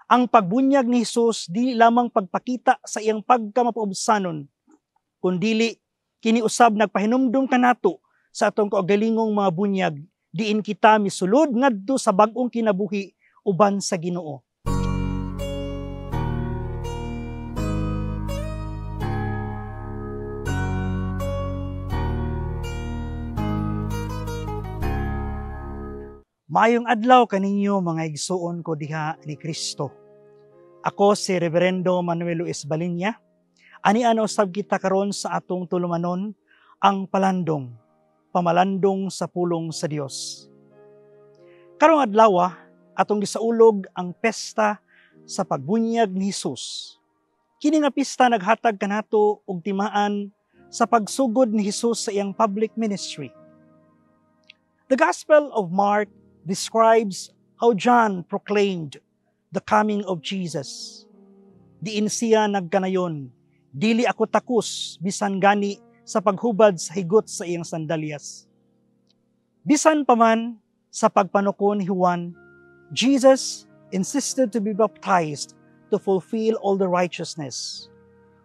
Ang pagbunyag ni Hesus di lamang pagpakita sa iyang pagkamapaubsanon, kundili kiniusab nagpahinumdum kanato sa atong kaugalingong mga bunyag, diin kita misulod ngadto sa bag-ong kinabuhi uban sa Ginoo. Maayong adlaw kaninyo mga igsuon ko diha ni Kristo. Ako si Reverendo Manuel Luis Balinya. Ani-ana usab kita karon sa atong tulumanon ang palandong, pamalandong sa pulong sa Dios. Karong adlaw atong gisaulog ang pesta sa pagbunyag ni Hesus. Kini nga pista naghatag kanato og timaan sa pagsugod ni Hesus sa iyang public ministry. The Gospel of Mark describes how John proclaimed the coming of Jesus. Diin siya nagkanayon, dili ako takus bisan gani sa paghubad sa higot sa iyang sandalyas. Bisan pa man sa pagpanukon ni Juan, Jesus insisted to be baptized to fulfill all the righteousness.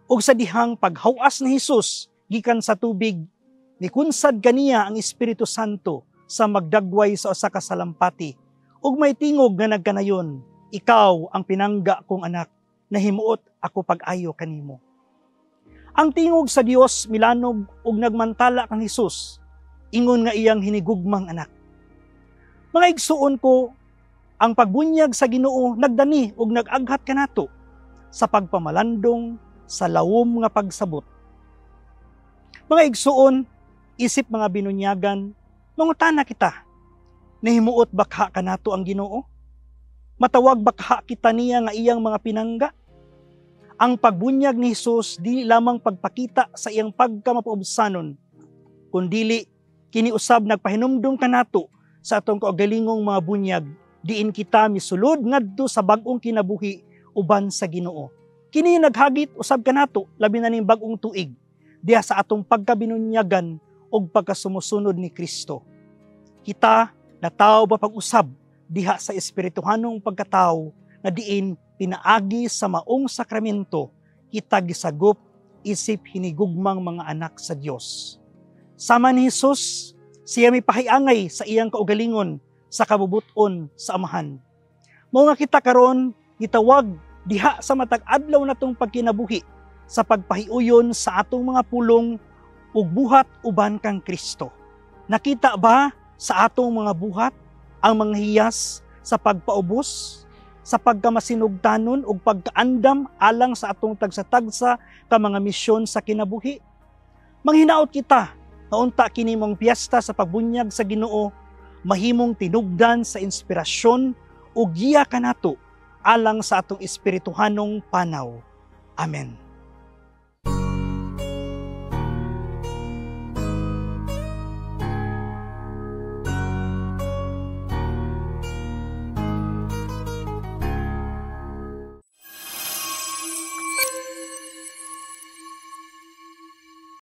Ug sa dihang paghawas ni Hesus gikan sa tubig, nikunsad kaniya ang Espiritu Santo sa magdagway sa usa ka salampati, ug may tingog nga nagkanayon, ikaw ang pinangga kong anak, nahimuot ako pag-ayo kanimo. Ang tingog sa Dios milanog ug nagmantala kang Hesus, ingon nga iyang hinigugmang anak. Mga igsuon ko, ang pagbunyag sa Ginoo nagdani ug nag-aghat kanato sa pagpamalandong sa lawom nga pagsabot. Mga igsuon, isip mga binunyagan, mangutana kita, nahimuot bakha kanato ang Ginoo? Matawag bakha kita niya nga iyang mga pinangga? Ang pagbunyag ni Hesus di lamang pagpakita sa iyang pagkamapaubsanon, kundili kiniusab nagpahinumdum kanato sa atong kaugalingong mga bunyag, diin kita misulod ngadto sa bag-ong kinabuhi uban sa Ginoo. Kini naghagit usab kanato labi na ning bag-ong tuig diha sa atong pagkabinunyagan ug pagkasumusunod ni Kristo. Kita nataw ba pag-usab diha sa espirituhanong pagkatao na diin pinaagi sa maong sakramento kita gisagop isip hinigugmang mga anak sa Dios. Sama ni Hesus, siya may pahiangay sa iyang kaugalingon sa kabubuton sa Amahan. Mao nga kita karon gitawag diha sa matag adlaw natong pagkinabuhi sa pagpahiuyon sa atong mga pulong ug buhat uban kang Kristo. Nakita ba sa atong mga buhat ang mga hiyas sa pagpaubos, sa pagkamasinugtanon ug pagkaandam alang sa atong tagsa-tagsa ka mga misyon sa kinabuhi? Manghinaot kita nga unta kini mong piyesta sa pagbunyag sa Ginoo mahimong tinugdan sa inspirasyon ug giya kanato alang sa atong espirituhanong panaw. Amen.